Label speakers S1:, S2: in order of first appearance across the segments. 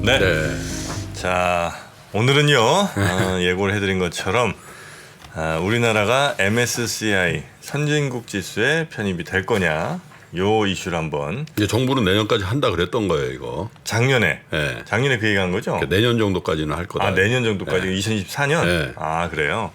S1: 네.
S2: 네.
S1: 자, 오늘은요 예고를 해드린 것처럼 우리나라가 MSCI 선진국 지수에 편입이 될 거냐 요 이슈를 한번.
S2: 이제 정부는 내년까지 한다 그랬던 거예요, 이거.
S1: 작년에
S2: 네.
S1: 작년에 그 얘기한 거죠?
S2: 그러니까 내년 정도까지는 할 거다.
S1: 아, 내년 정도까지.
S2: 네.
S1: 2024년?
S2: 네.
S1: 아, 그래요.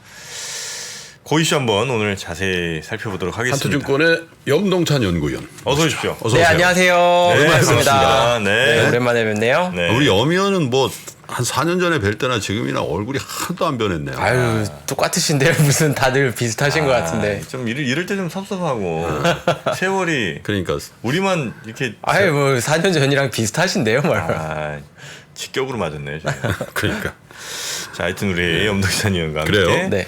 S1: 그 이슈 한번 오늘 자세히 살펴보도록 하겠습니다.
S2: 한투증권의 염동찬 연구위원.
S1: 어서 오십시오.
S2: 어서
S3: 네,
S2: 오세요.
S3: 안녕하세요.
S1: 네,
S3: 반갑습니다.
S1: 반갑습니다. 네.
S3: 오랜만에 뵙네요.
S1: 네.
S2: 우리 염 의원은 뭐 한 4년 전에 뵐 때나 지금이나 얼굴이 하나도 안 변했네요.
S3: 아유, 똑같으신데요. 무슨 다들 비슷하신 것 같은데.
S1: 좀 이럴 때 좀 섭섭하고 세월이
S2: 그러니까
S1: 우리만 이렇게
S3: 아유, 뭐 4년 전이랑 비슷하신데요, 뭘.
S1: 직격으로 맞았네요. 저희.
S2: 그러니까.
S1: 자, 하여튼 우리 염동찬 의원과 함께
S2: 그래요?
S3: 네.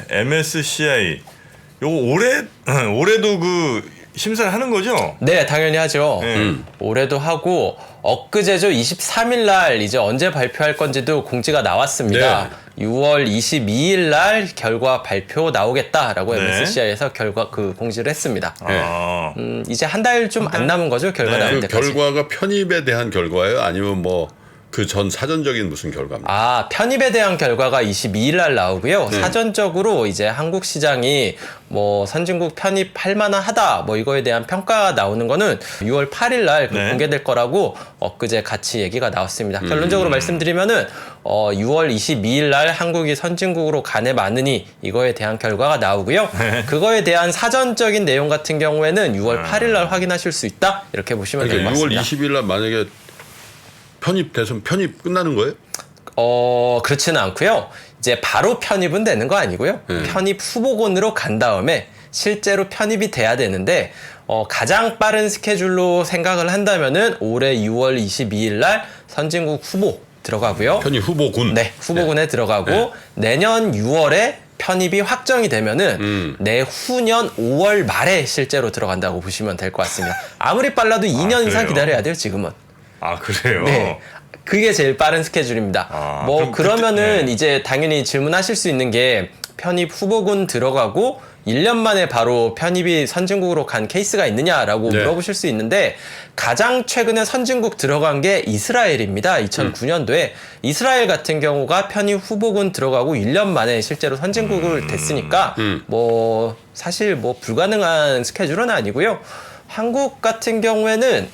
S1: MSCI 요거 올해도 그 심사를 하는 거죠?
S3: 네, 당연히 하죠.
S1: 네.
S3: 올해도 하고 엊그제죠. 23일 날 이제 언제 발표할 건지도 공지가 나왔습니다.
S2: 네.
S3: 6월 22일 날 결과 발표 나오겠다라고
S1: 네.
S3: MSCI에서 결과 공지를 했습니다.
S1: 아,
S3: 이제 한 달 좀 안 남은 거죠. 결과
S1: 네.
S3: 나올
S2: 그
S3: 때까지.
S2: 결과가 편입에 대한 결과예요? 아니면 뭐 그 전 사전적인 무슨 결과입니까?
S3: 아, 편입에 대한 결과가 22일 날 나오고요. 사전적으로 이제 한국 시장이 뭐 선진국 편입할 만하다 뭐 이거에 대한 평가가 나오는 거는 6월 8일 날
S1: 네.
S3: 공개될 거라고 엊그제 같이 얘기가 나왔습니다. 결론적으로 말씀드리면은 6월 22일 날 한국이 선진국으로 가네 마느니 이거에 대한 결과가 나오고요. 그거에 대한 사전적인 내용 같은 경우에는 6월 8일 날 확인하실 수 있다. 이렇게 보시면 될 것
S2: 그러니까 6월
S3: 같습니다.
S2: 20일 날 만약에 편입돼서 편입 끝나는 거예요?
S3: 그렇지는 않고요. 이제 바로 편입은 되는 거 아니고요. 편입 후보군으로 간 다음에 실제로 편입이 돼야 되는데 가장 빠른 스케줄로 생각을 한다면은 올해 6월 22일 날 선진국 후보 들어가고요.
S2: 편입 후보군.
S3: 네, 후보군에 들어가고 내년 6월에 편입이 확정이 되면은 내후년 5월 말에 실제로 들어간다고 보시면 될 것 같습니다. 아무리 빨라도 2년 이상
S1: 그래요?
S3: 기다려야 돼요, 지금은.
S1: 아, 그래요?
S3: 네. 그게 제일 빠른 스케줄입니다.
S1: 그럼
S3: 그러면은
S1: 네.
S3: 이제 당연히 질문하실 수 있는 게 편입 후보군 들어가고 1년 만에 바로 편입이 선진국으로 간 케이스가 있느냐라고
S2: 네.
S3: 물어보실 수 있는데 가장 최근에 선진국 들어간 게 이스라엘입니다. 2009년도에 이스라엘 같은 경우가 편입 후보군 들어가고 1년 만에 실제로 선진국을 됐으니까 뭐 사실 뭐 불가능한 스케줄은 아니고요. 한국 같은 경우에는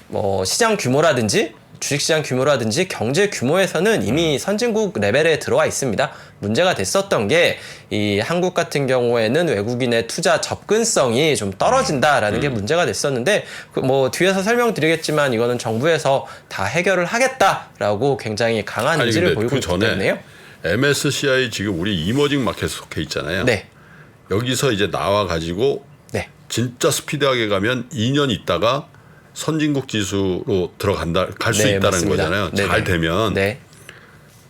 S3: 뭐 시장 규모라든지 주식시장 규모라든지 경제 규모에서는 이미 선진국 레벨에 들어와 있습니다. 문제가 됐었던 게 이 한국 같은 경우에는 외국인의 투자 접근성이 좀 떨어진다라는 게 문제가 됐었는데 뭐 뒤에서 설명드리겠지만 이거는 정부에서 다 해결을 하겠다라고 굉장히 강한
S2: 아니,
S3: 의지를
S2: 근데
S3: 보이고
S2: 그
S3: 있기
S2: 전에
S3: 때문에요.
S2: MSCI 지금 우리 이머징 마켓에 속해 있잖아요.
S3: 네.
S2: 여기서 이제 나와 가지고
S3: 네.
S2: 진짜 스피드하게 가면 2년 있다가 선진국 지수로 갈 수
S3: 네,
S2: 있다는
S3: 맞습니다.
S2: 거잖아요.
S3: 네네.
S2: 잘 되면
S3: 네.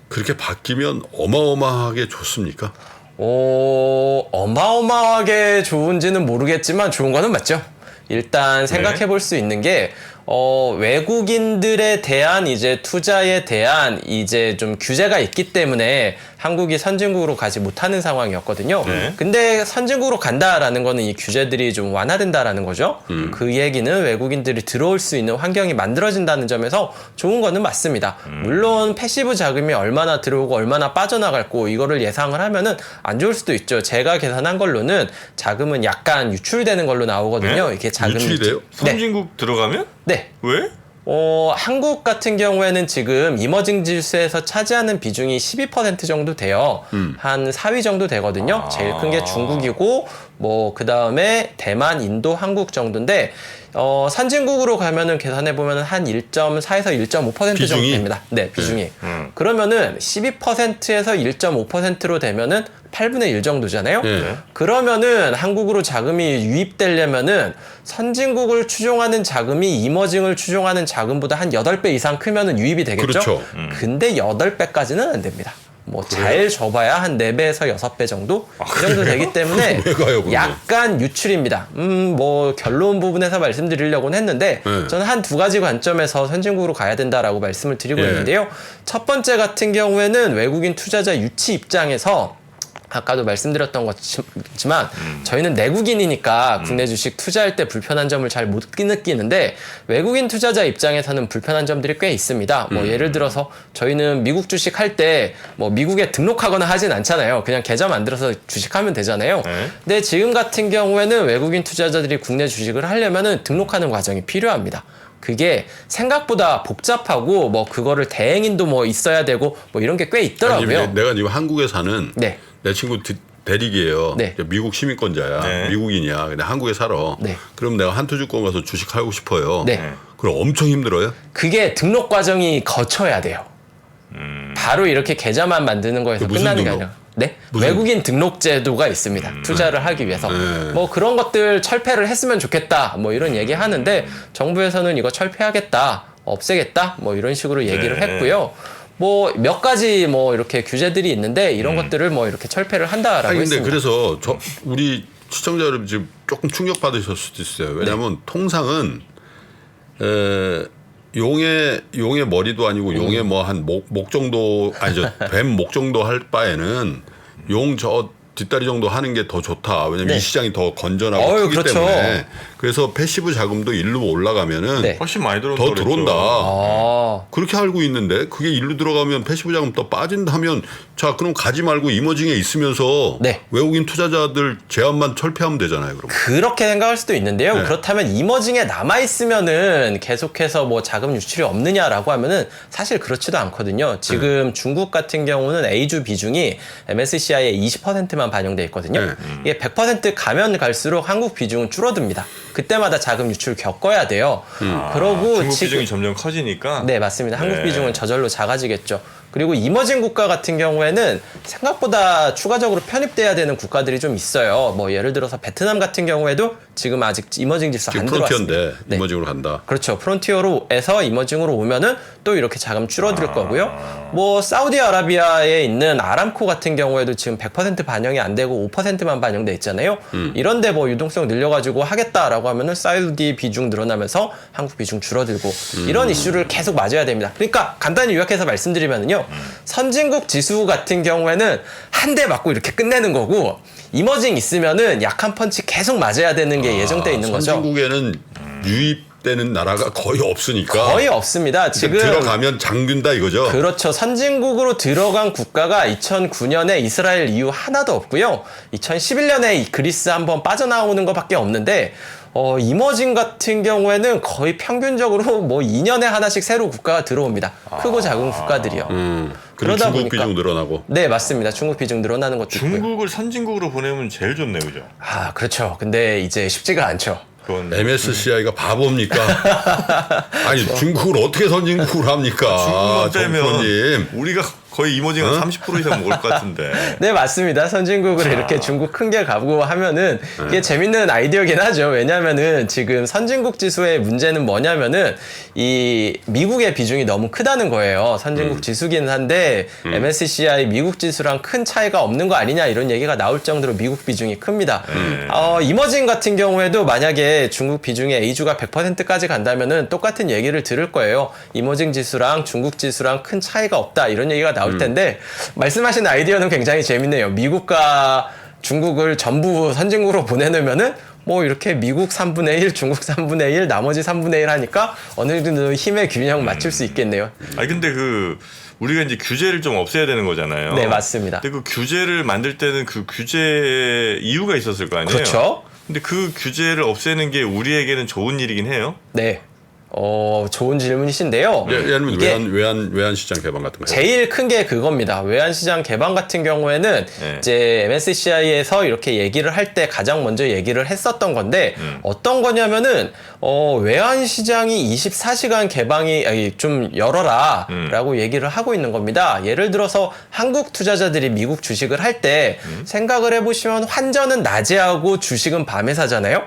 S2: 그렇게 바뀌면 어마어마하게 좋습니까?
S3: 어마어마하게 좋은지는 모르겠지만 좋은 거는 맞죠. 일단 생각해 볼 수 있는 게 외국인들에 대한 이제 투자에 대한 이제 좀 규제가 있기 때문에 한국이 선진국으로 가지 못하는 상황이었거든요.
S1: 네.
S3: 근데 선진국으로 간다라는 거는 이 규제들이 좀 완화된다라는 거죠. 그 얘기는 외국인들이 들어올 수 있는 환경이 만들어진다는 점에서 좋은 거는 맞습니다. 물론 패시브 자금이 얼마나 들어오고 얼마나 빠져나갈 거 이거를 예상을 하면은 안 좋을 수도 있죠. 제가 계산한 걸로는 자금은 약간 유출되는 걸로 나오거든요.
S1: 네?
S3: 이게 자금이
S2: 유출이 돼요?
S1: 선진국 들어가면?
S3: 네.
S1: 왜?
S3: 한국 같은 경우에는 지금 이머징 지수에서 차지하는 비중이 12% 정도 돼요. 한 4위 정도 되거든요. 제일 큰 게 중국이고, 뭐, 그 다음에 대만, 인도, 한국 정도인데, 선진국으로 가면은 계산해보면 한 1.4에서 1.5% 정도
S2: 비중이?
S3: 됩니다. 네, 비중이. 그러면은 12%에서 1.5%로 되면은 8분의 1 정도잖아요.
S2: 네.
S3: 그러면은 한국으로 자금이 유입되려면은 선진국을 추종하는 자금이 이머징을 추종하는 자금보다 한 8배 이상 크면은 유입이 되겠죠?
S2: 그렇죠.
S3: 근데 8배까지는 안 됩니다. 뭐 잘 접어야 한 4배에서 6배 정도? 이 정도 되기 때문에
S2: 왜 가요, 그러면?
S3: 약간 유출입니다. 뭐 결론 부분에서 말씀드리려고는 했는데
S2: 네.
S3: 저는 한 두 가지 관점에서 선진국으로 가야 된다라고 말씀을 드리고
S2: 네.
S3: 있는데요. 첫 번째 같은 경우에는 외국인 투자자 유치 입장에서 아까도 말씀드렸던 것지만 저희는 내국인이니까 국내 주식 투자할 때 불편한 점을 잘 못 느끼는데 외국인 투자자 입장에서는 불편한 점들이 꽤 있습니다. 뭐 예를 들어서 저희는 미국 주식 할 때 뭐 미국에 등록하거나 하진 않잖아요. 그냥 계좌 만들어서 주식하면 되잖아요.
S1: 네.
S3: 근데 지금 같은 경우에는 외국인 투자자들이 국내 주식을 하려면은 등록하는 과정이 필요합니다. 그게 생각보다 복잡하고 뭐 그거를 대행인도 뭐 있어야 되고 뭐 이런 게 꽤 있더라고요.
S2: 아니, 내가 지금 한국에 사는
S3: 네.
S2: 내 친구 대리기예요.
S3: 네.
S2: 미국 시민권자야.
S1: 네.
S2: 미국인이야. 근데 한국에 살아.
S3: 네.
S2: 그럼 내가 한투주권 가서 주식하고 싶어요.
S3: 네.
S2: 그럼 엄청 힘들어요?
S3: 그게 등록 과정이 거쳐야 돼요. 바로 이렇게 계좌만 만드는 거에서
S2: 그 무슨
S3: 끝나는 게
S2: 등록?
S3: 아니라 네? 외국인 등록 제도가 있습니다. 투자를 하기 위해서.
S2: 네.
S3: 뭐 그런 것들 철폐를 했으면 좋겠다. 뭐 이런 얘기 하는데 정부에서는 이거 철폐하겠다. 없애겠다. 뭐 이런 식으로 얘기를
S1: 네.
S3: 했고요. 뭐 몇 가지 뭐 이렇게 규제들이 있는데 이런 것들을 뭐 이렇게 철폐를 한다라고
S2: 아니 근데
S3: 했습니다.
S2: 그래서 우리 시청자 여러분 지금 조금 충격 받으실 수도 있어요. 왜냐하면 통상은 용의 머리도 아니고 용의 뭐 한 목 정도 아니죠 뱀 목 정도 할 바에는 용 저 뒷다리 정도 하는 게 더 좋다. 왜냐면
S3: 네.
S2: 이 시장이 더 건전하고
S3: 어휴,
S2: 크기
S3: 그렇죠.
S2: 때문에. 그래서 패시브 자금도 일로 올라가면은
S3: 네.
S1: 훨씬 많이
S2: 더
S1: 들어온다
S2: 들어온다.
S3: 아,
S2: 그렇게 알고 있는데 그게 일로 들어가면 패시브 자금 또 빠진다면 자 그럼 가지 말고 이머징에 있으면서
S3: 네.
S2: 외국인 투자자들 제한만 철폐하면 되잖아요. 그럼.
S3: 그렇게 생각할 수도 있는데요.
S2: 네.
S3: 그렇다면 이머징에 남아 있으면은 계속해서 뭐 자금 유출이 없느냐라고 하면은 사실 그렇지도 않거든요. 지금 중국 같은 경우는 A주 비중이 MSCI에 20%만 반영돼 있거든요.
S2: 네.
S3: 이게 100% 가면 갈수록 한국 비중은 줄어듭니다. 그때마다 자금 유출 겪어야 돼요. 그러고
S1: 중국
S3: 지금
S1: 비중이 점점 커지니까.
S3: 네, 맞습니다. 한국
S1: 네.
S3: 비중은 저절로 작아지겠죠. 그리고 이머징 국가 같은 경우에는 생각보다 추가적으로 편입돼야 되는 국가들이 좀 있어요. 뭐 예를 들어서 베트남 같은 경우에도 지금 아직 이머징 지수 안
S2: 지금
S3: 들어왔습니다.
S2: 프론티어인데
S3: 네.
S2: 이머징으로 간다.
S3: 그렇죠. 프론티어로에서 이머징으로 오면은 또 이렇게 자금 줄어들 거고요. 뭐 사우디아라비아에 있는 아람코 같은 경우에도 지금 100% 반영이 안 되고 5%만 반영돼 있잖아요. 이런데 뭐 유동성 늘려가지고 하겠다라고 하면은 사우디 비중 늘어나면서 한국 비중 줄어들고 이런 이슈를 계속 맞아야 됩니다. 그러니까 간단히 요약해서 말씀드리면은요. 선진국 지수 같은 경우에는 한 대 맞고 이렇게 끝내는 거고 이머징 있으면은 약한 펀치 계속 맞아야 되는 게 예정돼 있는 거죠.
S2: 선진국에는 유입되는 나라가 거의 없으니까
S3: 거의 없습니다. 지금
S2: 들어가면 장균다 이거죠.
S3: 그렇죠. 선진국으로 들어간 국가가 2009년에 이스라엘 이후 하나도 없고요. 2011년에 그리스 한번 빠져나오는 것밖에 없는데 이머징 같은 경우에는 거의 평균적으로 뭐 2년에 하나씩 새로 국가가 들어옵니다. 크고 작은 국가들이요.
S2: 그리고
S3: 그러다
S2: 중국
S3: 보니까
S2: 비중 늘어나고.
S3: 네, 맞습니다. 중국 비중 늘어나는 것도 있고요.
S1: 중국을 선진국으로 보내면 제일 좋네, 그죠?
S3: 아, 그렇죠. 근데 이제 쉽지가 않죠.
S1: 그건
S2: MSCI가 바보입니까? 아니 중국을 어떻게 선진국으로 합니까?
S1: 중국만
S2: 정프로님.
S1: 빼면 우리가 거의 이머징은 30% 이상 먹을 것 같은데.
S3: 네, 맞습니다. 선진국을 이렇게 중국 큰 게 가고 하면은 이게 재밌는 아이디어긴 하죠. 왜냐면은 지금 선진국 지수의 문제는 뭐냐면은 이 미국의 비중이 너무 크다는 거예요. 선진국 지수긴 한데 MSCI 미국 지수랑 큰 차이가 없는 거 아니냐 이런 얘기가 나올 정도로 미국 비중이 큽니다. 이머징 같은 경우에도 만약에 중국 비중이 A주가 100%까지 간다면은 똑같은 얘기를 들을 거예요. 이머징 지수랑 중국 지수랑 큰 차이가 없다 이런 얘기가 나올 텐데 말씀하신 아이디어는 굉장히 재밌네요. 미국과 중국을 전부 선진국으로 보내놓으면은 뭐 이렇게 미국 3분의 1, 중국 3분의 1, 나머지 3분의 1 하니까 어느 정도 힘의 균형 맞출 수 있겠네요.
S1: 아니 근데 우리가 이제 규제를 좀 없애야 되는 거잖아요.
S3: 네, 맞습니다.
S1: 근데 그 규제를 만들 때는 그 규제 이유가 있었을 거 아니에요.
S3: 그렇죠.
S1: 근데 그 규제를 없애는 게 우리에게는 좋은 일이긴 해요.
S3: 네. 좋은 질문이신데요.
S2: 예를 들면
S3: 이게
S2: 외환 시장 개방 같은 거.
S3: 제일 큰 게 그겁니다. 외환시장 개방 같은 경우에는
S1: 네.
S3: 이제 MSCI에서 이렇게 얘기를 할 때 가장 먼저 얘기를 했었던 건데 어떤 거냐면은 외환시장이 24시간 개방이 좀 열어라 라고 얘기를 하고 있는 겁니다. 예를 들어서 한국 투자자들이 미국 주식을 할 때 생각을 해보시면 환전은 낮에 하고 주식은 밤에 사잖아요.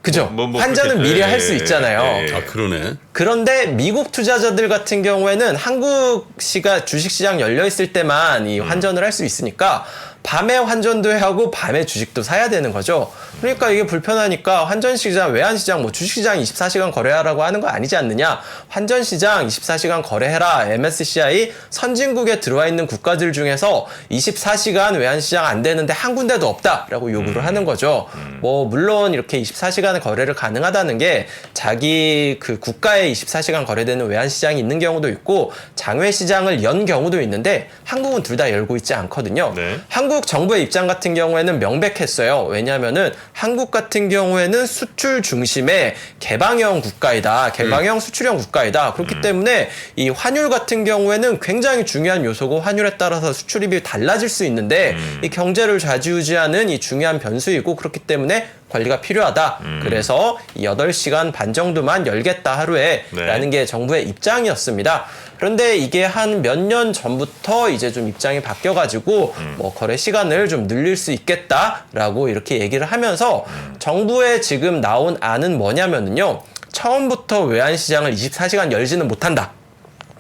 S3: 그죠? 환전은 미리 할 수 있잖아요.
S2: 아 그러네.
S3: 그런데 미국 투자자들 같은 경우에는 한국 주식시장 열려 있을 때만 이 환전을 할 수 있으니까 밤에 환전도 해야 하고 밤에 주식도 사야 되는 거죠. 그러니까 이게 불편하니까 환전시장, 외환시장, 뭐 주식시장 24시간 거래하라고 하는 거 아니지 않느냐. 환전시장 24시간 거래해라. MSCI 선진국에 들어와 있는 국가들 중에서 24시간 외환시장 안 되는데 한 군데도 없다라고 요구를 하는 거죠. 뭐 물론 이렇게 24시간 거래를 가능하다는 게 자기 그 국가에 24시간 거래되는 외환시장이 있는 경우도 있고 장외시장을 연 경우도 있는데 한국은 둘 다 열고 있지 않거든요.
S1: 네.
S3: 한국 정부의 입장 같은 경우에는 명백했어요. 왜냐하면은 한국 같은 경우에는 수출 중심의 개방형 국가이다. 개방형 수출형 국가이다. 그렇기 때문에 이 환율 같은 경우에는 굉장히 중요한 요소고 환율에 따라서 수출입이 달라질 수 있는데 이 경제를 좌지우지하는 이 중요한 변수이고 그렇기 때문에 관리가 필요하다. 그래서 8시간 반 정도만 열겠다 하루에
S1: 네.
S3: 라는 게 정부의 입장이었습니다. 그런데 이게 한 몇 년 전부터 이제 좀 입장이 바뀌어가지고 뭐 거래 시간을 좀 늘릴 수 있겠다라고 이렇게 얘기를 하면서 정부에 지금 나온 안은 뭐냐면요. 처음부터 외환시장을 24시간 열지는 못한다.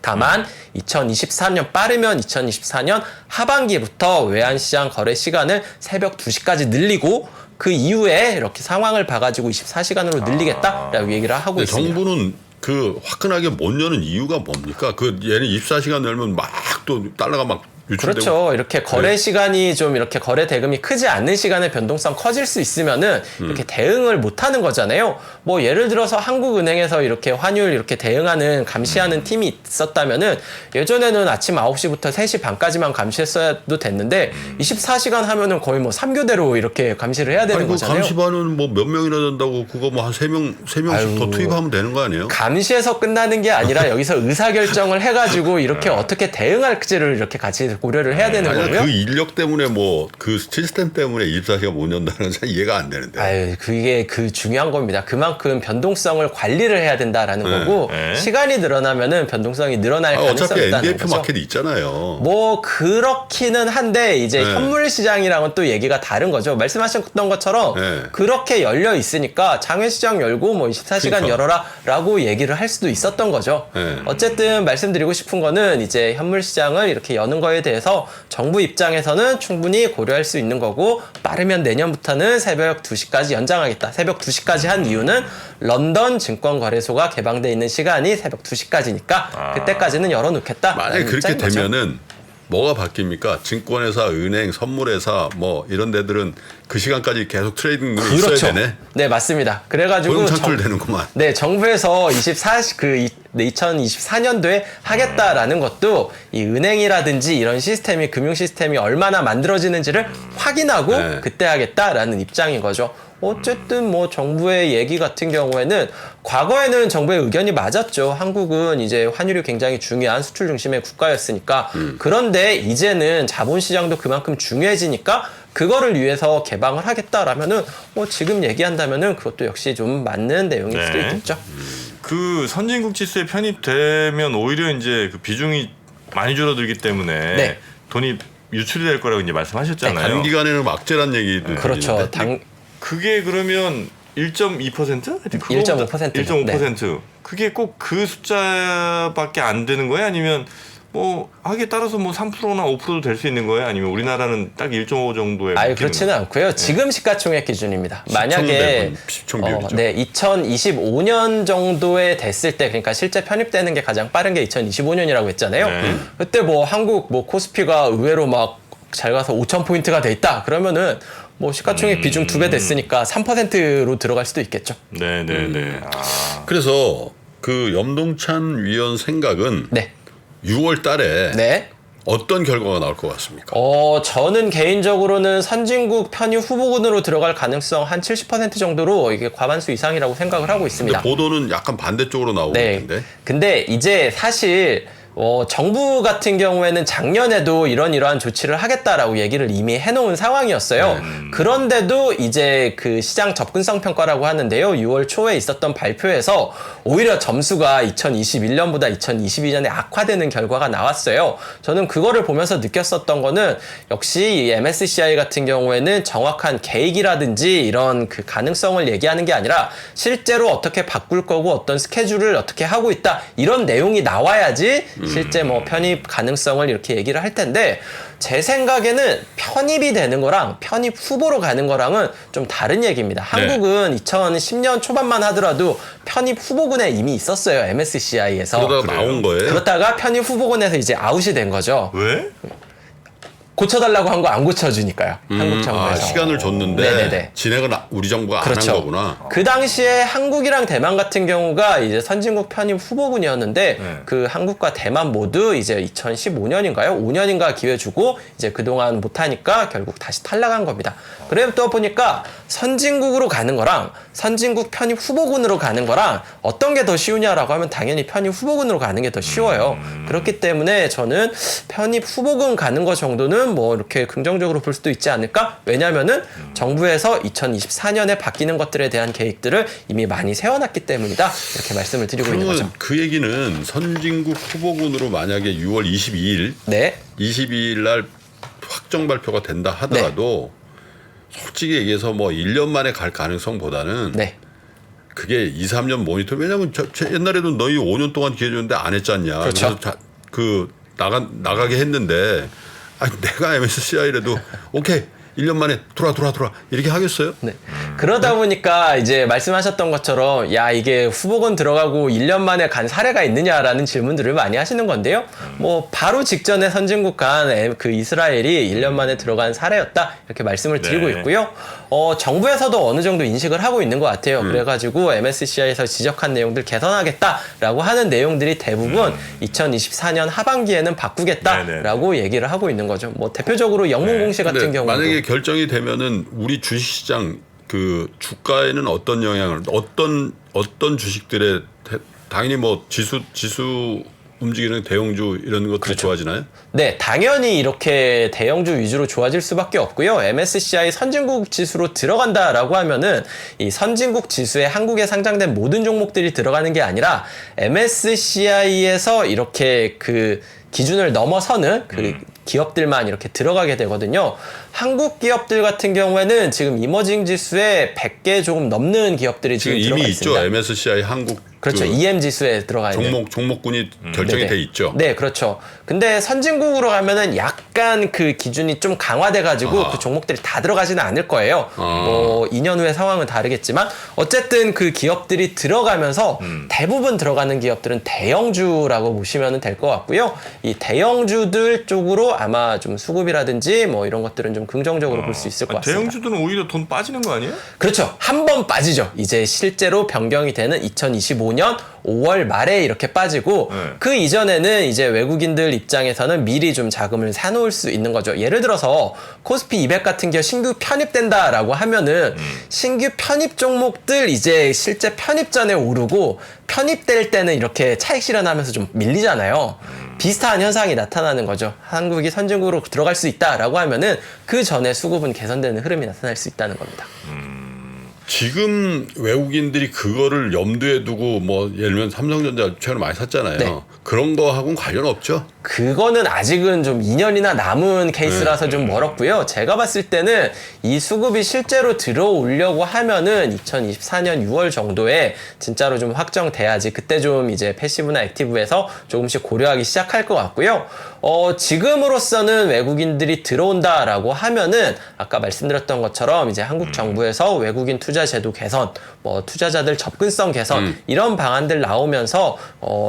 S3: 다만 2024년 빠르면 2024년 하반기부터 외환시장 거래 시간을 새벽 2시까지 늘리고 그 이후에 이렇게 상황을 봐가지고 24시간으로 늘리겠다라고 얘기를 하고 있습니다.
S2: 정부는 그 화끈하게 못 여는 이유가 뭡니까? 그 얘는 24시간 열면 막 또 달러가 막 유출되고.
S3: 그렇죠. 이렇게 거래 시간이 좀 이렇게 거래 대금이 크지 않는 시간에 변동성 커질 수 있으면은 이렇게 대응을 못 하는 거잖아요. 뭐 예를 들어서 한국은행에서 이렇게 환율 이렇게 대응하는 감시하는 팀이 있었다면은 예전에는 아침 9시부터 3시 반까지만 감시했어도 됐는데 24시간 하면은 거의 뭐 3교대로 이렇게 감시를 해야 되는
S2: 아니, 그
S3: 거잖아요.
S2: 감시반은 뭐 몇 명이나 된다고 그거 뭐 한 3명씩 더 투입하면 되는 거 아니에요?
S3: 감시에서 끝나는 게 아니라 여기서 의사결정을 해가지고 이렇게 어떻게 대응할지를 이렇게 같이 고려를 해야 되는
S2: 아니,
S3: 거고요.
S2: 그 인력 때문에 뭐 그 시스템 때문에 24시간 못 연다는 건 이해가 안 되는데.
S3: 아유, 그게 그 중요한 겁니다. 그만큼 변동성을 관리를 해야 된다라는 거고
S1: 네.
S3: 시간이 늘어나면 변동성이 늘어날 가능성이
S2: 어차피
S3: 있다는
S2: NDF
S3: 거죠.
S2: 마켓이 있잖아요.
S3: 뭐 그렇기는 한데 이제
S2: 네.
S3: 현물 시장이랑은 또 얘기가 다른 거죠. 말씀하셨던 것처럼
S2: 네.
S3: 그렇게 열려 있으니까 장외 시장 열고 뭐 24시간
S2: 그러니까.
S3: 열어라라고 얘기를 할 수도 있었던 거죠.
S2: 네.
S3: 어쨌든 말씀드리고 싶은 거는 이제 현물 시장을 이렇게 여는 거에 대해서 정부 입장에서는 충분히 고려할 수 있는 거고 빠르면 내년부터는 새벽 2시까지 연장하겠다. 새벽 2시까지 한 이유는 런던 증권거래소가 개방돼 있는 시간이 새벽 2시까지니까 그때까지는 열어놓겠다.
S2: 만약에 그렇게 되면은 뭐가 바뀝니까? 증권회사, 은행, 선물회사 뭐 이런 데들은 그 시간까지 계속 트레이딩 눈이
S3: 그렇죠.
S2: 있어야 되네.
S3: 네, 맞습니다. 그래가지고
S2: 고용 창출 되는구만.
S3: 네, 정부에서 2024년도에 하겠다라는 것도 이 은행이라든지 이런 시스템이 금융 시스템이 얼마나 만들어지는지를 확인하고
S2: 네.
S3: 그때 하겠다라는 입장인 거죠. 어쨌든 뭐 정부의 얘기 같은 경우에는 과거에는 정부의 의견이 맞았죠. 한국은 이제 환율이 굉장히 중요한 수출 중심의 국가였으니까. 그런데 이제는 자본시장도 그만큼 중요해지니까 그거를 위해서 개방을 하겠다라면은 뭐 지금 얘기한다면은 그것도 역시 좀 맞는 내용일 수도
S1: 네.
S3: 있겠죠.
S1: 그 선진국 지수에 편입되면 오히려 이제 그 비중이 많이 줄어들기 때문에
S3: 네.
S1: 돈이 유출이 될 거라고 이제 말씀하셨잖아요.
S2: 단기간에는 막재란 얘기도
S3: 그렇죠.
S2: 들리는데.
S1: 그게 그러면 1.2%?
S3: 1.5%.
S1: 1.5%. 그게 꼭 그 숫자밖에 안 되는 거예요? 아니면 뭐 하기에 따라서 뭐 3%나 5%도 될 수 있는 거예요? 아니면 우리나라는 딱 1.5 정도에
S3: 아유,
S1: 묶이는
S3: 그렇지는
S1: 거예요?
S3: 않고요. 지금 시가총액 기준입니다. 만약에
S2: 시총 비율이죠.
S3: 네, 2025년 정도에 됐을 때, 그러니까 실제 편입되는 게 가장 빠른 게 2025년이라고 했잖아요.
S1: 네.
S3: 그때 뭐 한국 뭐 코스피가 의외로 막 잘 가서 5,000포인트가 돼 있다. 그러면은 뭐 시가총액 비중 2배 됐으니까 3%로 들어갈 수도 있겠죠.
S1: 네네네.
S2: 그래서 그 염동찬 위원 생각은
S3: 네.
S2: 6월 달에
S3: 네.
S2: 어떤 결과가 나올 것 같습니까?
S3: 저는 개인적으로는 선진국 편입 후보군으로 들어갈 가능성 한 70% 정도로 이게 과반수 이상이라고 생각을 하고 있습니다.
S2: 근데 보도는 약간 반대쪽으로 나오고
S3: 네.
S2: 있는데.
S3: 근데 이제 사실 정부 같은 경우에는 작년에도 이러한 조치를 하겠다라고 얘기를 이미 해놓은 상황이었어요. 그런데도 이제 그 시장 접근성 평가라고 하는데요. 6월 초에 있었던 발표에서 오히려 점수가 2021년보다 2022년에 악화되는 결과가 나왔어요. 저는 그거를 보면서 느꼈었던 거는 역시 이 MSCI 같은 경우에는 정확한 계획이라든지 이런 그 가능성을 얘기하는 게 아니라 실제로 어떻게 바꿀 거고 어떤 스케줄을 어떻게 하고 있다 이런 내용이 나와야지 실제 뭐 편입 가능성을 이렇게 얘기를 할 텐데 제 생각에는 편입이 되는 거랑 편입 후보로 가는 거랑은 좀 다른 얘기입니다. 한국은 2010년 초반만 하더라도 편입 후보군에 이미 있었어요. MSCI에서.
S2: 그러다가 나온 거예요?
S3: 그렇다가 편입 후보군에서 이제 아웃이 된 거죠.
S1: 왜?
S3: 고쳐달라고 한 거 안 고쳐주니까요. 한국 정부에서.
S2: 시간을 줬는데
S3: 네네네.
S2: 진행을 우리 정부가
S3: 그렇죠.
S2: 안 한 거구나.
S3: 그 당시에 한국이랑 대만 같은 경우가 이제 선진국 편입 후보군이었는데
S1: 네.
S3: 그 한국과 대만 모두 이제 2015년인가요? 5년인가 기회 주고 이제 그동안 못하니까 결국 다시 탈락한 겁니다. 그러다 보니까 선진국으로 가는 거랑 선진국 편입 후보군으로 가는 거랑 어떤 게 더 쉬우냐라고 하면 당연히 편입 후보군으로 가는 게 더 쉬워요. 그렇기 때문에 저는 편입 후보군 가는 거 정도는 뭐 이렇게 긍정적으로 볼 수도 있지 않을까? 왜냐면은 정부에서 2024년에 바뀌는 것들에 대한 계획들을 이미 많이 세워놨기 때문이다. 이렇게 말씀을 드리고 있는 거죠.
S2: 그러면 그 얘기는 선진국 후보군으로 만약에 6월 22일,
S3: 네.
S2: 22일 날 확정 발표가 된다 하더라도 솔직히 얘기해서 뭐 1년 만에 갈 가능성보다는
S3: 네.
S2: 그게 2, 3년 모니터. 왜냐면 옛날에도 너희 5년 동안 기회 줬는데 안 했잖냐.
S3: 그렇죠.
S2: 그래서 나가게 했는데 아니 내가 MSCI라도 오케이 1년 만에 돌아 이렇게 하겠어요?
S3: 네. 그러다 보니까 이제 말씀하셨던 것처럼 야 이게 후보군 들어가고 1년 만에 간 사례가 있느냐라는 질문들을 많이 하시는 건데요. 뭐 바로 직전에 선진국 간 그 이스라엘이 1년 만에 들어간 사례였다 이렇게 말씀을 드리고
S1: 네.
S3: 있고요. 정부에서도 어느 정도 인식을 하고 있는 것 같아요. 그래가지고 MSCI에서 지적한 내용들 개선하겠다라고 하는 내용들이 대부분 2024년 하반기에는 바꾸겠다라고 얘기를 하고 있는 거죠. 뭐 대표적으로 영문 공시 같은
S2: 근데
S3: 경우도
S2: 만약에 결정이 되면은 우리 주식시장 그 주가에는 어떤 영향을 어떤 주식들에 당연히 뭐 지수 움직이는 대형주 이런 것들이 좋아지나요?
S3: 네, 당연히 이렇게 대형주 위주로 좋아질 수밖에 없고요. MSCI 선진국 지수로 들어간다라고 하면은 이 선진국 지수에 한국에 상장된 모든 종목들이 들어가는 게 아니라 MSCI에서 이렇게 그 기준을 넘어서는 그 기업들만 이렇게 들어가게 되거든요. 한국 기업들 같은 경우에는 지금 이머징 지수에 100개 조금 넘는 기업들이 지금 들어가
S2: 이미
S3: 있습니다.
S2: 있죠. MSCI 한국
S3: 그렇죠. EM 지수에 들어가 있는
S2: 종목군이 결정이
S3: 네네.
S2: 돼 있죠.
S3: 네, 그렇죠. 근데 선진국으로 가면은 약간 그 기준이 좀 강화돼가지고 그 종목들이 다 들어가지는 않을 거예요. 뭐 2년 후의 상황은 다르겠지만 어쨌든 그 기업들이 들어가면서 대부분 들어가는 기업들은 대형주라고 보시면 될 것 같고요. 이 대형주들 쪽으로 아마 좀 수급이라든지 뭐 이런 것들은 좀 긍정적으로 볼 수 있을 것 같습니다.
S1: 대형주들은 오히려 돈 빠지는 거 아니에요?
S3: 그렇죠. 한 번 빠지죠. 이제 실제로 변경이 되는 2025년 5월 말에 이렇게 빠지고 그 이전에는 이제 외국인들 입장에서는 미리 좀 자금을 사놓을 수 있는 거죠. 예를 들어서 코스피 200 같은 경우 신규 편입된다라고 하면은 신규 편입 종목들 이제 실제 편입 전에 오르고 편입될 때는 이렇게 차익 실현하면서 좀 밀리잖아요. 비슷한 현상이 나타나는 거죠. 한국이 선진국으로 들어갈 수 있다라고 하면은 그 전에 수급은 개선되는 흐름이 나타날 수 있다는 겁니다.
S2: 지금 외국인들이 그거를 염두에 두고 뭐 예를 들면 삼성전자 최근에 많이 샀잖아요.
S3: 네.
S2: 그런 거하고는 관련 없죠.
S3: 그거는 아직은 좀 2년이나 남은 케이스라서 좀 멀었고요. 제가 봤을 때는 이 수급이 실제로 들어오려고 하면은 2024년 6월 정도에 진짜로 좀 확정돼야지 그때 좀 이제 패시브나 액티브에서 조금씩 고려하기 시작할 것 같고요. 지금으로서는 외국인들이 들어온다라고 하면은 아까 말씀드렸던 것처럼 이제 한국 정부에서 외국인 투자 제도 개선, 뭐 투자자들 접근성 개선 이런 방안들 나오면서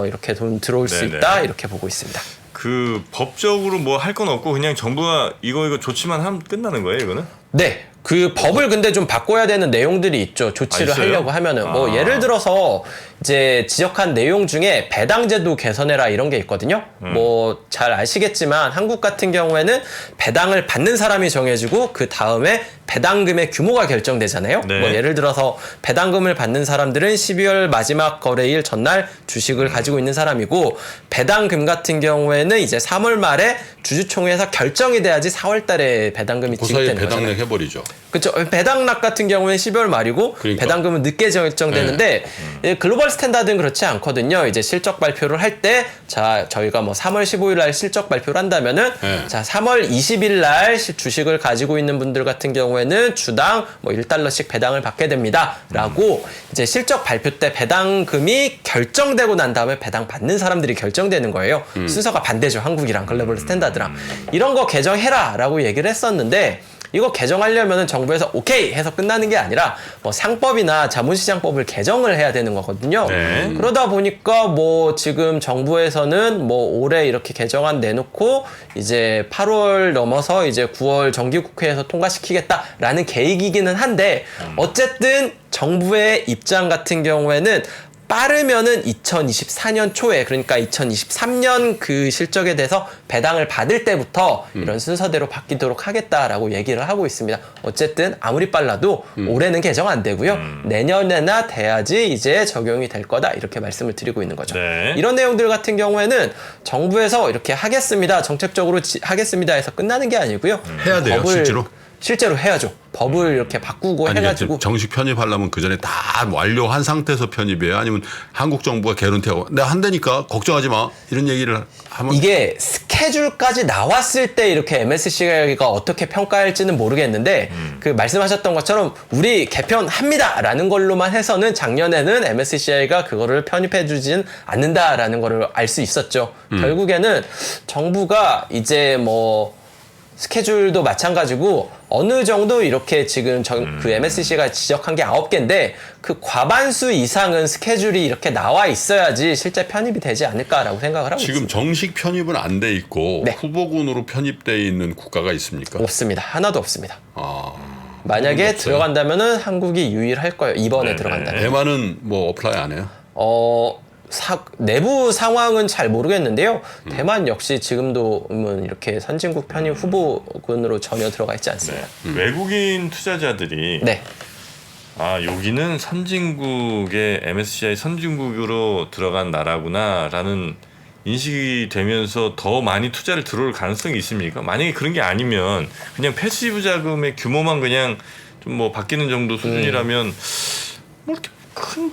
S3: 이렇게 돈 들어올 수
S1: 네네.
S3: 있다 이렇게 보고 있습니다.
S1: 그 법적으로 뭐 할 건 없고 그냥 정부가 이거 조치만 하면 끝나는 거예요, 이거는?
S3: 네. 그 법을 근데 좀 바꿔야 되는 내용들이 있죠. 조치를
S1: 있어요?
S3: 하려고 하면은. 뭐 예를 들어서 이제 지적한 내용 중에 배당제도 개선해라 이런 게 있거든요. 뭐 잘 아시겠지만 한국 같은 경우에는 배당을 받는 사람이 정해지고 그 다음에 배당금의 규모가 결정되잖아요.
S1: 네.
S3: 뭐 예를 들어서 배당금을 받는 사람들은 12월 마지막 거래일 전날 주식을 가지고 있는 사람이고 배당금 같은 경우에는 이제 3월 말에 주주총회에서 결정이 돼야지 4월 달에 배당금이
S2: 그 사이에
S3: 지급되는 거잖아요.
S2: 배당액 해버리죠.
S3: 그렇죠. 배당락 같은 경우는 12월 말이고
S2: 그러니까.
S3: 배당금은 늦게 결정되는데 예, 글로벌 글로벌 스탠다드는 그렇지 않거든요. 이제 실적 발표를 할 때, 자, 저희가 뭐 3월 15일 날 실적 발표를 한다면은,
S2: 네.
S3: 자, 3월 20일 날 주식을 가지고 있는 분들 같은 경우에는 주당 뭐 1달러씩 배당을 받게 됩니다. 라고 이제 실적 발표 때 배당금이 결정되고 난 다음에 배당 받는 사람들이 결정되는 거예요. 순서가 반대죠. 한국이랑 글로벌 스탠다드랑. 이런 거 개정해라 라고 얘기를 했었는데, 이거 개정하려면 정부에서 오케이 해서 끝나는 게 아니라 뭐 상법이나 자본시장법을 개정을 해야 되는 거거든요.
S1: 네.
S3: 그러다 보니까 뭐 지금 정부에서는 뭐 올해 이렇게 개정안 내놓고 이제 8월 넘어서 이제 9월 정기국회에서 통과시키겠다라는 계획이기는 한데 어쨌든 정부의 입장 같은 경우에는 빠르면은 2024년 초에 그러니까 2023년 그 실적에 대해서 배당을 받을 때부터 이런 순서대로 바뀌도록 하겠다라고 얘기를 하고 있습니다. 어쨌든 아무리 빨라도 올해는 개정 안 되고요. 내년에나 돼야지 이제 적용이 될 거다 이렇게 말씀을 드리고 있는 거죠.
S1: 네.
S3: 이런 내용들 같은 경우에는 정부에서 이렇게 하겠습니다. 정책적으로 하겠습니다 해서 끝나는 게 아니고요.
S2: 해야 돼요,
S3: 실제로 해야죠. 법을 이렇게 바꾸고
S2: 아니,
S3: 해가지고
S2: 정식 편입하려면 그 전에 다 완료한 상태에서 편입해요. 아니면 한국 정부가 개런티하고 내가 한다니까 걱정하지 마 이런 얘기를 하면
S3: 이게 스케줄까지 나왔을 때 이렇게 MSC가 어떻게 평가할지는 모르겠는데 그 말씀하셨던 것처럼 우리 개편합니다라는 걸로만 해서는 작년에는 MSCI가 그거를 편입해주진 않는다라는 거를 알 수 있었죠. 결국에는 정부가 이제 뭐 스케줄도 마찬가지고 어느 정도 이렇게 지금 그 MSC가 지적한 게 9개인데 그 과반수 이상은 스케줄이 이렇게 나와 있어야지 실제 편입이 되지 않을까라고 생각을 하고
S2: 지금
S3: 있습니다.
S2: 정식 편입은 안 돼 있고
S3: 네.
S2: 후보군으로 편입돼 있는 국가가 있습니까?
S3: 없습니다. 하나도 없습니다.
S2: 아,
S3: 만약에
S2: 없어요.
S3: 들어간다면은 한국이 유일할 거예요. 이번에
S1: 네,
S3: 들어간다면.
S2: 대만은 뭐 어플라이 안 해요?
S3: 내부 상황은 잘 모르겠는데요. 대만 역시 지금도 이렇게 선진국 편입 후보군으로 전혀 들어가 있지 않습니다.
S1: 외국인 투자자들이
S3: 네.
S1: 아 여기는 선진국의 MSCI 선진국으로 들어간 나라구나라는 인식이 되면서 더 많이 투자를 들어올 가능성이 있습니까? 만약에 그런 게 아니면 그냥 패시브 자금의 규모만 그냥 좀 뭐 바뀌는 정도 수준이라면 뭐 이렇게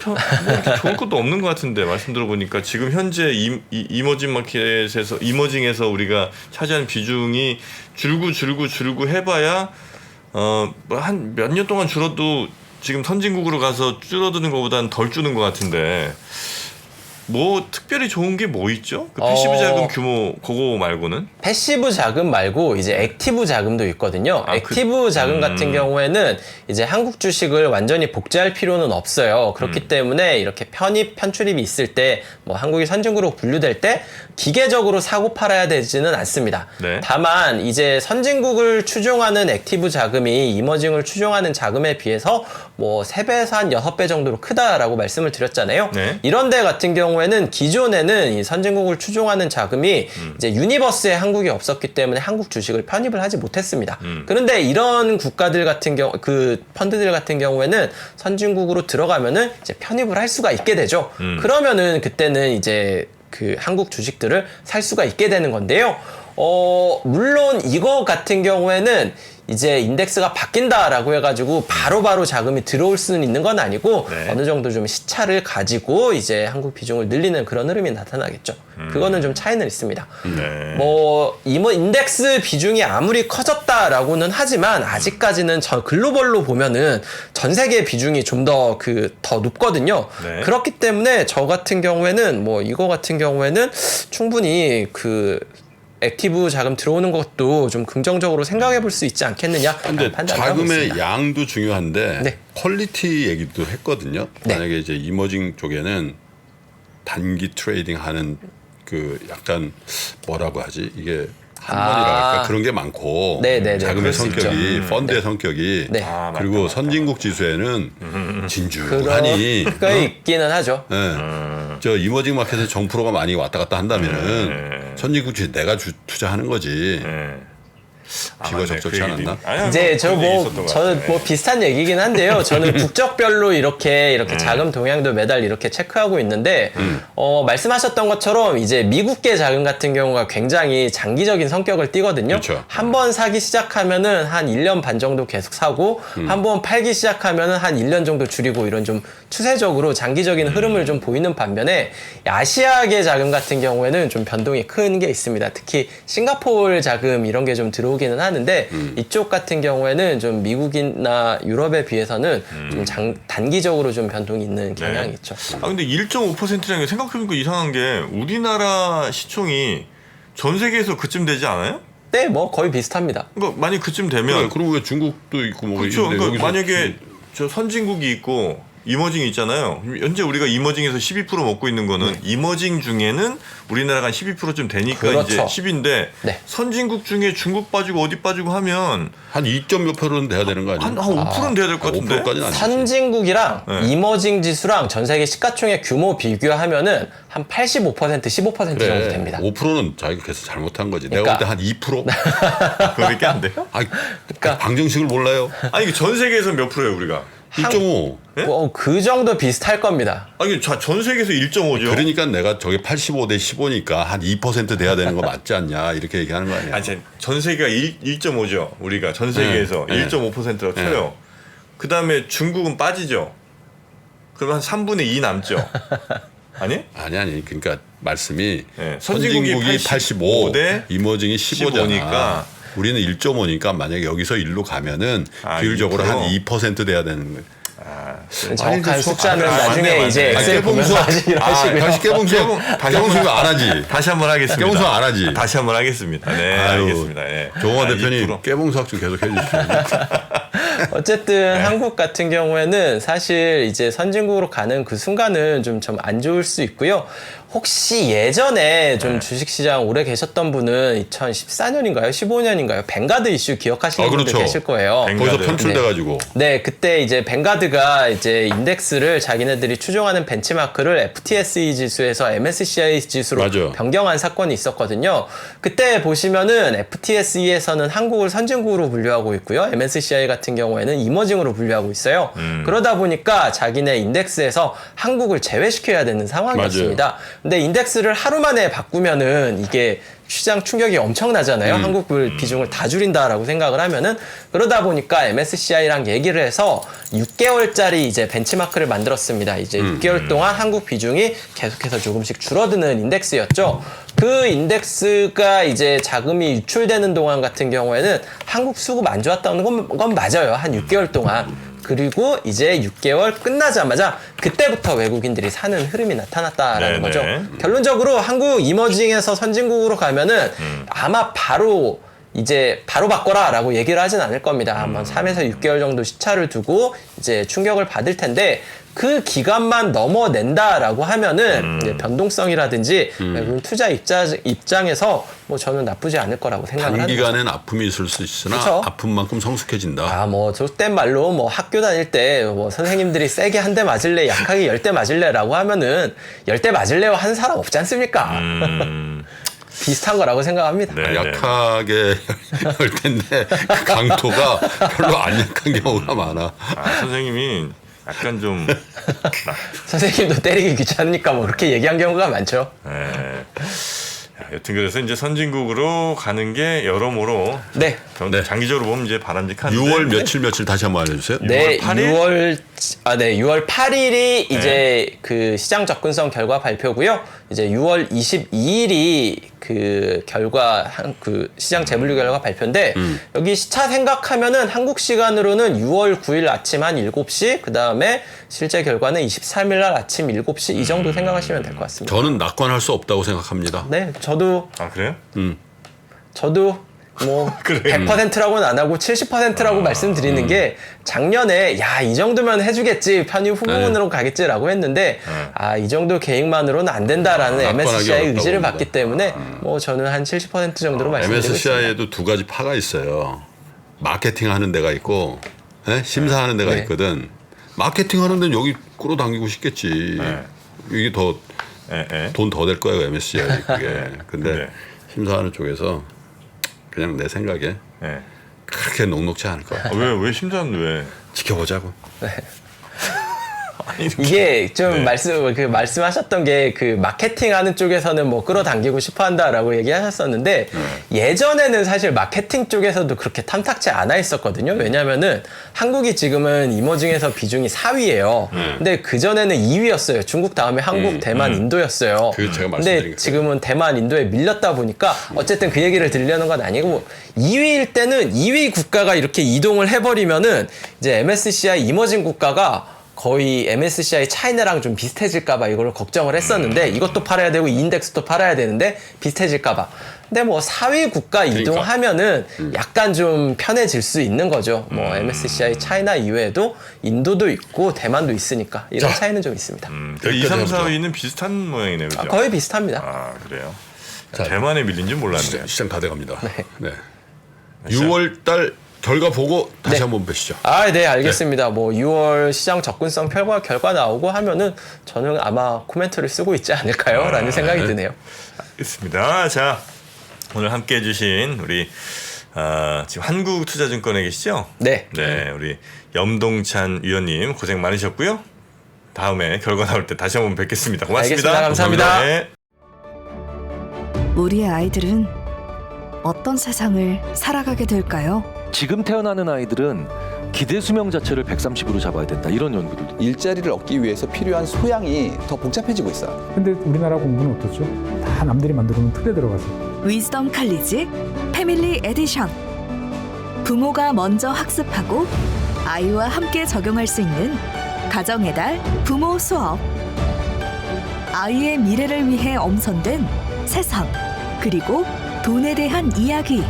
S1: 뭐 이렇게 좋을 것도 없는 것 같은데 말씀 들어보니까 지금 현재 이머징 마켓에서 이머징에서 우리가 차지하는 비중이 줄고 해봐야 한 몇 년 동안 줄어도 지금 선진국으로 가서 줄어드는 것보다는 덜 주는 것 같은데 뭐 특별히 좋은 게 뭐 있죠? 그 패시브 자금 규모 그거 말고는?
S3: 패시브 자금 말고 이제 액티브 자금도 있거든요. 액티브 자금 같은 경우에는 이제 한국 주식을 완전히 복제할 필요는 없어요. 그렇기 때문에 이렇게 편출입이 있을 때 뭐 한국이 선진국으로 분류될 때 기계적으로 사고 팔아야 되지는 않습니다.
S1: 네.
S3: 다만 이제 선진국을 추종하는 액티브 자금이 이머징을 추종하는 자금에 비해서 뭐 3배에서 한 6배 정도로 크다라고 말씀을 드렸잖아요.
S1: 네.
S3: 이런 데 같은 경우에는 기존에는 이 선진국을 추종하는 자금이 이제 유니버스에 한국이 없었기 때문에 한국 주식을 편입을 하지 못했습니다. 그런데 이런 국가들 같은 경우 그 펀드들 같은 경우에는 선진국으로 들어가면은 이제 편입을 할 수가 있게 되죠. 그러면은 그때는 이제 그 한국 주식들을 살 수가 있게 되는 건데요. 물론 이거 같은 경우에는 이제 인덱스가 바뀐다라고 해가지고 바로바로 자금이 들어올 수는 있는 건 아니고
S1: 네.
S3: 어느 정도 좀 시차를 가지고 이제 한국 비중을 늘리는 그런 흐름이 나타나겠죠. 그거는 좀 차이는 있습니다.
S1: 네.
S3: 뭐 인덱스 비중이 아무리 커졌다라고는 하지만 아직까지는 글로벌로 보면은 전 세계 비중이 좀 더 더 높거든요.
S1: 네.
S3: 그렇기 때문에 저 같은 경우에는 뭐 이거 같은 경우에는 충분히 액티브 자금 들어오는 것도 좀 긍정적으로 생각해 볼 수 있지 않겠느냐
S2: 근데
S3: 판단을 하고
S2: 자금의
S3: 있습니다.
S2: 양도 중요한데
S3: 네.
S2: 퀄리티 얘기도 했거든요.
S3: 네.
S2: 만약에 이제 이머징 쪽에는 단기 트레이딩 하는 그 약간 뭐라고 하지? 이게 한번이랄까 그런 게 많고
S3: 네네네,
S2: 자금의
S3: 그럴 수
S2: 성격이
S3: 있죠.
S2: 펀드의 성격이
S3: 네.
S2: 그리고
S1: 맞다.
S2: 선진국 지수에는 진주하니
S3: 그거 있기는 하죠.
S2: 예. 저 이머징 마켓에 정프로가 많이 왔다 갔다 한다면은 선진국 지수 내가 투자하는 거지.
S1: 네.
S2: 비가 적절치 않았나?
S3: 이제 저는 뭐 비슷한 얘기긴 한데요. 저는 국적별로 이렇게 자금 동향도 매달 이렇게 체크하고 있는데 말씀하셨던 것처럼 이제 미국계 자금 같은 경우가 굉장히 장기적인 성격을 띠거든요.
S2: 그렇죠.
S3: 한번 사기 시작하면은 한 1년 반 정도 계속 사고 한번 팔기 시작하면은 한 1년 정도 줄이고 이런 좀 추세적으로 장기적인 흐름을 좀 보이는 반면에 아시아계 자금 같은 경우에는 좀 변동이 큰 게 있습니다. 특히 싱가포르 자금 이런 게 좀 들어오기는 하는데 이쪽 같은 경우에는 좀 미국이나 유럽에 비해서는 좀 단기적으로 좀 변동이 있는 경향이 있죠.
S1: 아 근데 1.5%라는 게 생각해보니까 이상한 게 우리나라 시총이 전 세계에서 그쯤 되지 않아요?
S3: 네, 뭐 거의 비슷합니다.
S1: 그러니까 만약 그쯤 되면
S2: 그리고 왜 중국도 있고 뭐
S1: 그렇죠.
S2: 있는데
S1: 그러니까
S2: 여기서
S1: 만약에 저 선진국이 있고 이머징이 있잖아요. 현재 우리가 이머징에서 12% 먹고 있는 거는 이머징 중에는 우리나라가 한 12%좀 되니까
S3: 그렇죠.
S1: 이제 10인데
S3: 네.
S1: 선진국 중에 중국 빠지고 어디 빠지고 하면
S2: 한 2몇 %는 돼야 되는 거 아니에요?
S1: 한 5%는 돼야 될 것 같은데.
S2: 5%까지는 아니지.
S3: 선진국이랑
S1: 네.
S3: 이머징 지수랑 전 세계 시가총액 규모 비교하면은 한 85%, 15% 정도 됩니다.
S2: 5%는 자기가 계속 잘못한 거지.
S3: 그러니까.
S2: 내가 볼 때 한 2%?
S1: 그렇게 안 돼요?
S3: 그러니까
S2: 방정식을 몰라요.
S1: 아니 전 세계에서 몇 프로예요 우리가?
S2: 1.5.
S1: 네?
S3: 그 정도 비슷할 겁니다.
S1: 아니 전 세계에서 1.5죠.
S2: 그러니까 내가 저게 85대 15니까 한 2% 돼야 되는 거 맞지 않냐 이렇게 얘기하는 거 아니야.
S1: 아니 전 세계가 1.5죠. 우리가 전 세계에서
S2: 네.
S1: 1.5%라고 쳐요. 그 다음에 중국은 빠지죠. 그럼 한 3분의 2 남죠. 아니?
S2: 아니. 그러니까 말씀이
S1: 네.
S2: 선진국이 85,
S1: 대
S2: 이머징이 15잖아.
S1: 15니까.
S2: 우리는 1.5니까 만약에 여기서 1로 가면은
S1: 아,
S2: 비율적으로
S1: 2%?
S2: 한 2% 돼야 되는 거예요.
S3: 정확한 숫자는
S1: 맞네.
S3: 나중에
S1: 맞네.
S3: 이제 엑셀 보면서 하시기로 하시고요.
S2: 다시 깨봉수 안 하지.
S1: 다시 한번 하겠습니다.
S2: 깨봉수 안 하지.
S1: 다시 한번 하겠습니다. 네,
S2: 아유,
S1: 알겠습니다. 네.
S2: 정호원
S1: 아,
S2: 대표님
S1: 2%.
S2: 깨봉수학 좀 계속 해주십시오.
S3: 어쨌든 한국 같은 경우에는 사실 이제 선진국으로 가는 그 순간은 좀 안 좋을 수 있고요. 혹시 예전에 좀 주식시장 오래 계셨던 분은 2014년인가요? 15년인가요? 뱅가드 이슈 기억하시는 분들
S2: 그렇죠.
S3: 계실 거예요.
S2: 거기서
S1: 뱅가드.
S2: 편출돼가지고.
S3: 네, 그때 이제 뱅가드가 이제 인덱스를 자기네들이 추종하는 벤치마크를 FTSE 지수에서 MSCI 지수로
S2: 맞아.
S3: 변경한 사건이 있었거든요. 그때 보시면은 FTSE에서는 한국을 선진국으로 분류하고 있고요. MSCI 같은 경우에는 이머징으로 분류하고 있어요. 그러다 보니까 자기네 인덱스에서 한국을 제외시켜야 되는 상황이었습니다. 근데 인덱스를 하루 만에 바꾸면은 이게 시장 충격이 엄청나잖아요. 한국을 비중을 다 줄인다라고 생각을 하면은 그러다 보니까 MSCI랑 얘기를 해서 6개월짜리 이제 벤치마크를 만들었습니다. 이제 6개월 동안 한국 비중이 계속해서 조금씩 줄어드는 인덱스였죠. 그 인덱스가 이제 자금이 유출되는 동안 같은 경우에는 한국 수급 안 좋았다는 건 맞아요. 한 6개월 동안. 그리고 이제 6개월 끝나자마자 그때부터 외국인들이 사는 흐름이 나타났다라는 거죠. 결론적으로 한국 이머징에서 선진국으로 가면은 아마 바로 바꿔라라고 얘기를 하진 않을 겁니다. 한번 3에서 6개월 정도 시차를 두고 이제 충격을 받을 텐데 그 기간만 넘어낸다라고 하면은 이제 변동성이라든지 외국인 투자 입장에서 뭐 저는 나쁘지 않을 거라고 생각을 합니다.
S2: 단기간엔 아픔이 있을 수 있으나
S3: 그쵸?
S2: 아픈 만큼 성숙해진다.
S3: 저땐 말로 뭐 학교 다닐 때 뭐 선생님들이 세게 한 대 맞을래, 약하게 10대 맞을래라고 하면은 10대 맞을래요 하는 사람 없지 않습니까? 비슷한 거라고 생각합니다.
S1: 네.
S2: 약하게 할 텐데 그 강도가 별로 안 약한 경우가 많아.
S1: 선생님이 약간 좀
S3: 선생님도 때리기 귀찮으니까 뭐 그렇게 얘기한 경우가 많죠.
S1: 여튼 그래서 이제 선진국으로 가는 게 여러모로
S3: 네.
S1: 장기적으로 보면 이제 바람직한데
S2: 6월 며칠 다시 한번 알려주세요.
S3: 네,
S1: 8일?
S3: 6월 8일이 이제 그 시장 접근성 결과 발표고요. 이제 6월 22일이 그 결과 그 시장 재물류 결과 발표인데 여기 시차 생각하면은 한국 시간으로는 6월 9일 아침 한 7시, 그다음에 실제 결과는 23일 날 아침 7시 이 정도 생각하시면 될 것 같습니다.
S2: 저는 낙관할 수 없다고 생각합니다.
S3: 네, 저도
S1: 그래요?
S3: 뭐
S1: 그래.
S3: 100%라고는 안 하고 70%라고 말씀드리는 게 작년에 이 정도면 해주겠지, 편입 후보군으로 가겠지라고 했는데 이 정도 계획만으로는 안 된다라는 MSCI의 의지를
S2: 봅니다.
S3: 봤기 때문에 뭐 저는 한 70% 정도로 말씀드리고 있습니다.
S2: MSCI에도 두 가지 파가 있어요. 마케팅하는 데가 있고 심사하는 데가
S3: 네.
S2: 있거든. 마케팅하는 데는 여기 끌어당기고 싶겠지. 이게 더 돈 더 될 거예요 MSCI 그게. 근데
S1: 네.
S2: 심사하는 쪽에서 그냥 내 생각에
S1: 네.
S2: 그렇게 녹록지 않을 거야.
S1: 왜 심사는 왜?
S2: 지켜보자고.
S3: 이게 좀
S1: 네.
S3: 말씀하셨던 게 그 마케팅하는 쪽에서는 뭐 끌어당기고 싶어한다라고 얘기하셨었는데 예전에는 사실 마케팅 쪽에서도 그렇게 탐탁치 않아 있었거든요. 왜냐하면은 한국이 지금은 이머징에서 비중이 4위예요. 근데 그 전에는 2위였어요. 중국 다음에 한국, 대만, 인도였어요.
S2: 그 제가
S3: 근데
S2: 말씀드린
S3: 지금은 대만, 인도에 밀렸다 보니까 어쨌든 그 얘기를 들려는 건 아니고 2위일 때는 2위 국가가 이렇게 이동을 해버리면은 이제 MSCI 이머징 국가가 거의 MSCI 차이나랑 좀 비슷해질까봐 이걸 걱정을 했었는데 이것도 팔아야 되고 인덱스도 팔아야 되는데 비슷해질까봐. 근데 뭐 4위 국가 이동하면은 약간 좀 편해질 수 있는 거죠. 뭐 MSCI 차이나 이외에도 인도도 있고 대만도 있으니까 이런
S2: 자.
S3: 차이는 좀 있습니다.
S1: 2, 3, 4위는 비슷한 모양이네요. 그죠?
S3: 거의 비슷합니다.
S1: 아 그래요?
S2: 자,
S1: 대만에 밀린 줄 몰랐네요.
S2: 시장 다 돼갑니다. 네. 6월달 결과 보고 다시 한번 뵈시죠.
S3: 아, 네, 알겠습니다. 뭐 6월 시장 접근성 결과 나오고 하면은 저는 아마 코멘트를 쓰고 있지 않을까요? 라는 생각이 드네요.
S1: 알겠습니다. 자 오늘 함께해 주신 우리 지금 한국투자증권에 계시죠?
S3: 네.
S1: 네, 우리 염동찬 위원님 고생 많으셨고요. 다음에 결과 나올 때 다시 한번 뵙겠습니다. 고맙습니다.
S3: 알겠습니다. 감사합니다.
S1: 네.
S4: 우리의 아이들은 어떤 세상을 살아가게 될까요?
S5: 지금 태어나는 아이들은 기대 수명 자체를 130으로 잡아야 된다. 이런 연구들도.
S6: 일자리를 얻기 위해서 필요한 소양이 더 복잡해지고 있어요.
S7: 근데 우리나라 공부는 어떻죠? 다 남들이 만들어 놓은 틀에 들어가서.
S4: 위즈덤 칼리지 패밀리 에디션. 부모가 먼저 학습하고 아이와 함께 적용할 수 있는 가정의 달 부모 수업. 아이의 미래를 위해 엄선된 세상 그리고 돈에 대한 이야기.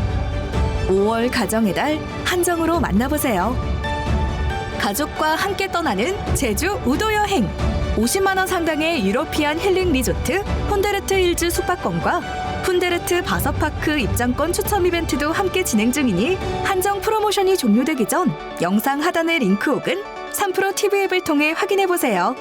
S4: 5월 가정의 달 한정으로 만나보세요. 가족과 함께 떠나는 제주 우도 여행. 50만 원 상당의 유러피안 힐링 리조트 푼데르트 힐즈 숙박권과 푼데르트 바서파크 입장권 추첨 이벤트도 함께 진행 중이니 한정 프로모션이 종료되기 전 영상 하단의 링크 혹은 3프로 TV 앱을 통해 확인해 보세요.